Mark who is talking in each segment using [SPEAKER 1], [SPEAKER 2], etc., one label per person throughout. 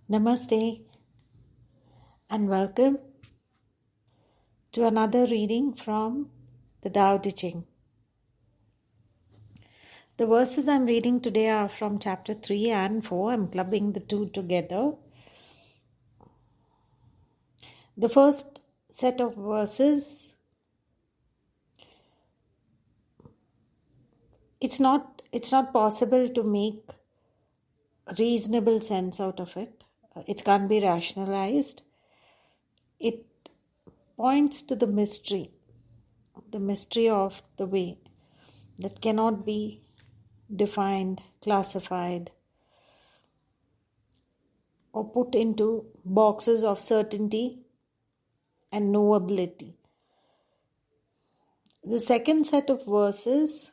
[SPEAKER 1] Namaste and welcome to another reading from the Tao Te Ching. The verses I'm reading today are from chapter 3 and 4. I'm clubbing the two together. The first set of verses, it's not possible to make reasonable sense out of it. It can't be rationalized. It points to the mystery of the way that cannot be defined, classified, or put into boxes of certainty and knowability. The second set of verses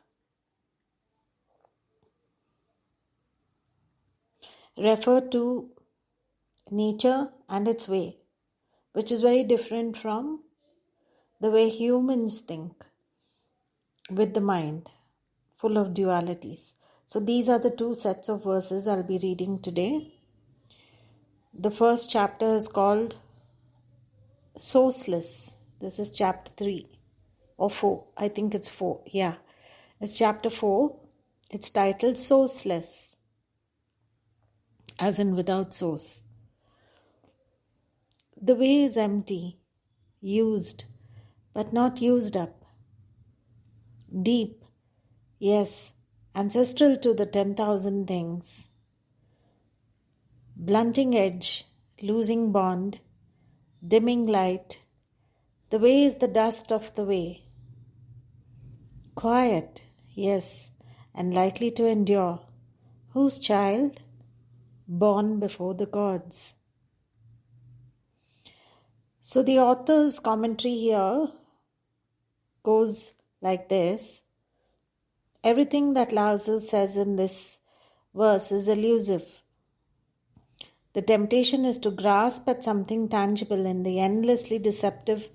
[SPEAKER 1] refer to nature and its way, which is very different from the way humans think with the mind, full of dualities. So these are the two sets of verses I'll be reading today. The first chapter is called Sourceless. This is chapter 3 or 4. I think it's 4. Yeah, it's chapter 4. It's titled Sourceless, as in without source. The way is empty, used, but not used up. Deep, yes, ancestral to the 10,000 things. Blunting edge, losing bond, dimming light. The way is the dust of the way. Quiet, yes, and likely to endure. Whose child? Born before the gods. So the author's commentary here goes like this. Everything that Lao Tzu says in this verse is elusive. The temptation is to grasp at something tangible in the endlessly deceptive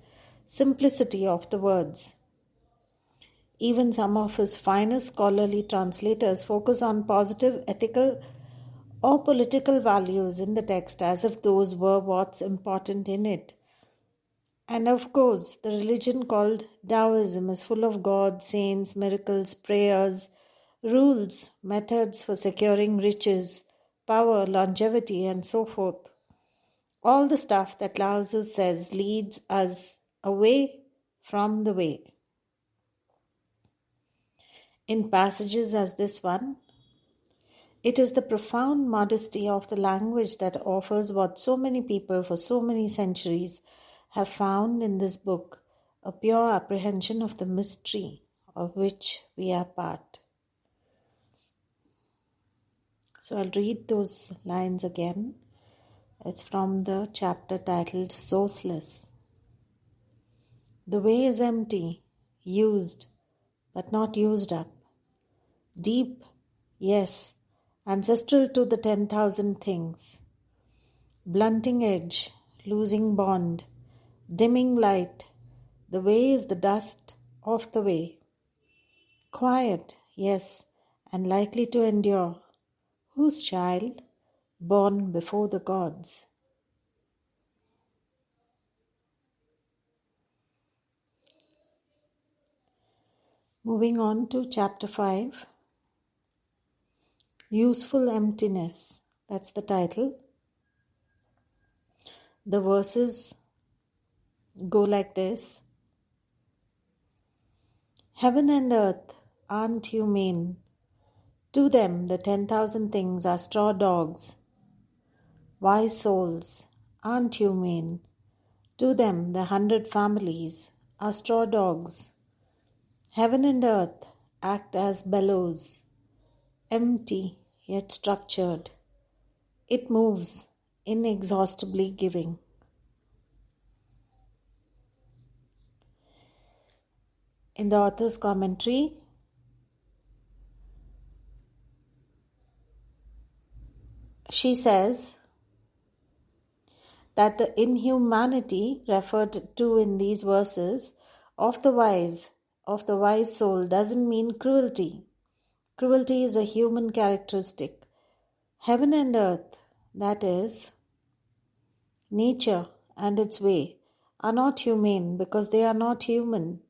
[SPEAKER 1] simplicity of the words. Even some of his finest scholarly translators focus on positive, ethical, or political values in the text as if those were what's important in it. And of course, the religion called Taoism is full of gods, saints, miracles, prayers, rules, methods for securing riches, power, longevity, and so forth. All the stuff that Lao Tzu says leads us away from the way. In passages as this one, it is the profound modesty of the language that offers what so many people for so many centuries have found in this book, a pure apprehension of the mystery of which we are part. So I'll read those lines again. It's from the chapter titled Sourceless. The way is empty, used, but not used up. Deep, yes, ancestral to the 10,000 things. Blunting edge, losing bond, dimming light. The way is the dust of the way. Quiet, yes, and likely to endure. Whose child? Born before the gods. Moving on to chapter 5. Useful Emptiness. That's the title. The verses go like this. Heaven and earth aren't humane. To them the 10,000 things are straw dogs. Wise souls aren't humane. To them the 100 families are straw dogs. Heaven and earth act as bellows, empty yet structured. It moves, inexhaustibly giving. In the author's commentary, she says that the inhumanity referred to in these verses of the wise soul doesn't mean cruelty. Cruelty is a human characteristic. Heaven and earth, that is, Nature and its way are not humane because they are not human.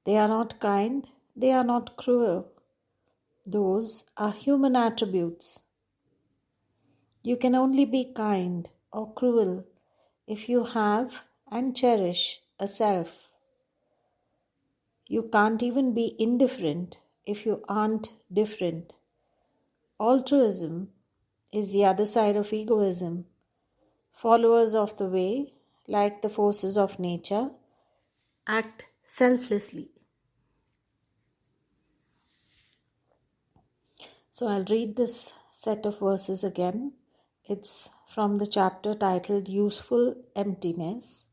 [SPEAKER 1] They are not kind, they are not cruel. Those are human attributes. You can only be kind or cruel if you have and cherish a self. You can't even be indifferent if you aren't different. Altruism is the other side of egoism. Followers of the way, like the forces of nature, act selflessly. So I'll read this set of verses again. It's from the chapter titled Useful Emptiness.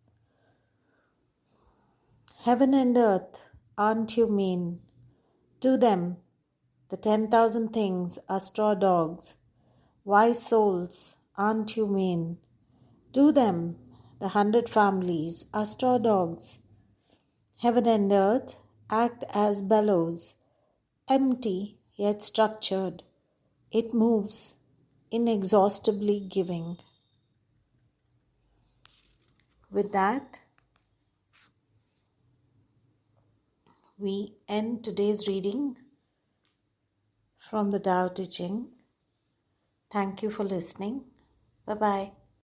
[SPEAKER 1] Heaven and earth aren't humane. To them, the 10,000 things are straw dogs. Wise souls aren't humane. To them, the 100 families are straw dogs. Heaven and earth act as bellows, empty yet structured. It moves, inexhaustibly giving. With that, we end today's reading from the Tao Te Ching. Thank you for listening. Bye-bye.